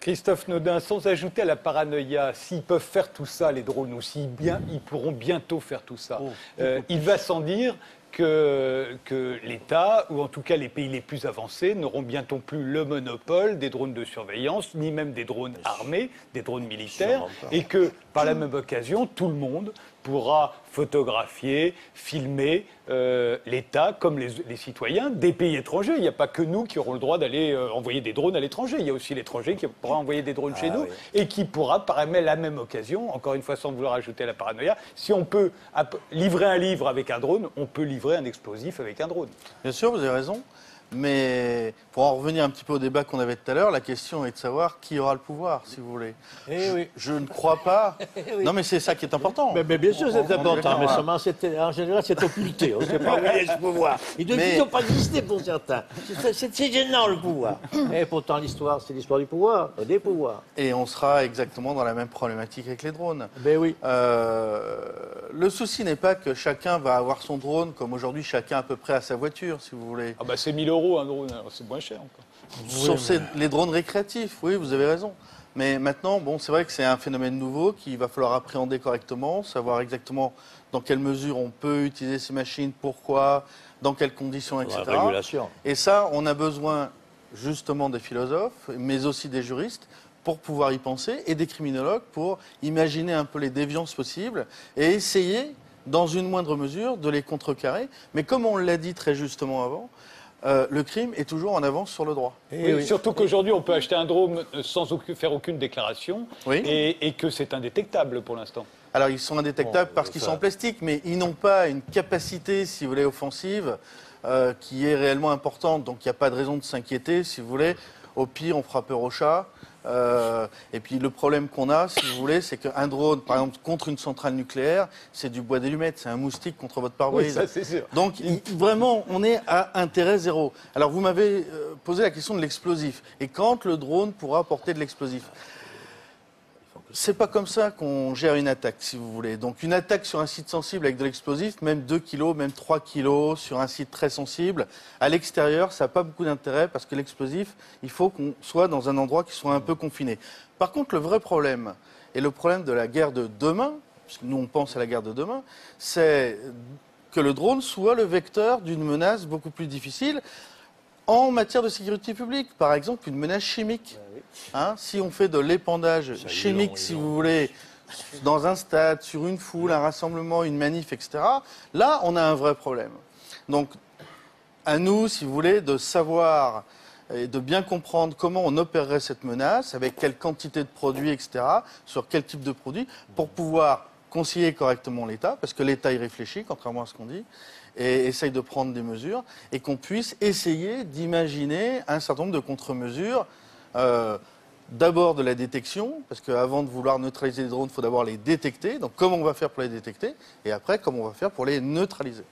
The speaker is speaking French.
Christophe Naudin, sans ajouter à la paranoïa, s'ils peuvent faire tout ça, les drones, ou s'ils ils pourront bientôt faire tout ça, il va sans dire que l'État, ou en tout cas les pays les plus avancés, n'auront bientôt plus le monopole des drones de surveillance, ni même des drones armés, des drones militaires, et que, par la même occasion, tout le monde pourra photographier, filmer l'État comme les citoyens des pays étrangers. Il n'y a pas que nous qui aurons le droit d'aller envoyer des drones à l'étranger. Il y a aussi l'étranger qui pourra envoyer des drones chez nous et qui pourra, par la même occasion, encore une fois sans vouloir ajouter la paranoïa, si on peut livrer un livre avec un drone, on peut livrer un explosif avec un drone. Bien sûr, vous avez raison. Mais pour en revenir un petit peu au débat qu'on avait tout à l'heure, la question est de savoir qui aura le pouvoir, si vous voulez. Je ne crois pas. Non, mais c'est ça qui est important. Mais bien sûr, c'est important. Mais seulement, en général, c'est occulté. On ne sait pas où il y a ce pouvoir. Il ne doit pas exister pour certains. C'est gênant, le pouvoir. Et pourtant, l'histoire, c'est l'histoire du pouvoir, des pouvoirs. Et on sera exactement dans la même problématique avec les drones. Ben oui. Le souci n'est pas que chacun va avoir son drone, comme aujourd'hui, chacun à peu près a sa voiture, si vous voulez. Ah bah c'est 1 000 € un drone, alors c'est moins cher encore. Sur les drones récréatifs, oui, vous avez raison. Mais maintenant, bon, c'est vrai que c'est un phénomène nouveau qu'il va falloir appréhender correctement, savoir exactement dans quelle mesure on peut utiliser ces machines, pourquoi, dans quelles conditions, etc. La régulation. Et ça, on a besoin justement des philosophes, mais aussi des juristes, pour pouvoir y penser, et des criminologues pour imaginer un peu les déviances possibles et essayer, dans une moindre mesure, de les contrecarrer. Mais comme on l'a dit très justement avant, le crime est toujours en avance sur le droit. Oui. Surtout qu'aujourd'hui, on peut acheter un drone sans faire aucune déclaration et que c'est indétectable pour l'instant. Alors, ils sont indétectables parce qu'ils sont en plastique, mais ils n'ont pas une capacité, si vous voulez, offensive qui est réellement importante. Donc, il n'y a pas de raison de s'inquiéter, si vous voulez. Au pire, on fera peur aux chats. Et puis le problème qu'on a, si vous voulez, c'est qu'un drone, par exemple, contre une centrale nucléaire, c'est du bois d'allumette, c'est un moustique contre votre pare-brise. Oui, ça c'est sûr. Donc vraiment, on est à intérêt zéro. Alors vous m'avez posé la question de l'explosif. Et quand le drone pourra apporter de l'explosif ? C'est pas comme ça qu'on gère une attaque, si vous voulez. Donc une attaque sur un site sensible avec de l'explosif, même 2 kilos, même 3 kilos, sur un site très sensible, à l'extérieur, ça n'a pas beaucoup d'intérêt parce que l'explosif, il faut qu'on soit dans un endroit qui soit un peu confiné. Par contre, le vrai problème, et le problème de la guerre de demain, parce que nous on pense à la guerre de demain, c'est que le drone soit le vecteur d'une menace beaucoup plus difficile en matière de sécurité publique, par exemple une menace chimique. Si on fait de l'épandage chimique, si vous voulez, dans un stade, sur une foule, un rassemblement, une manif, etc., là, on a un vrai problème. Donc, à nous, si vous voulez, de savoir et de bien comprendre comment on opérerait cette menace, avec quelle quantité de produits, etc., sur quel type de produits, pour pouvoir conseiller correctement l'État, parce que l'État y réfléchit, contrairement à ce qu'on dit, et essaye de prendre des mesures, et qu'on puisse essayer d'imaginer un certain nombre de contre-mesures, d'abord de la détection, parce qu'avant de vouloir neutraliser les drones, il faut d'abord les détecter. Donc comment on va faire pour les détecter, et après comment on va faire pour les neutraliser.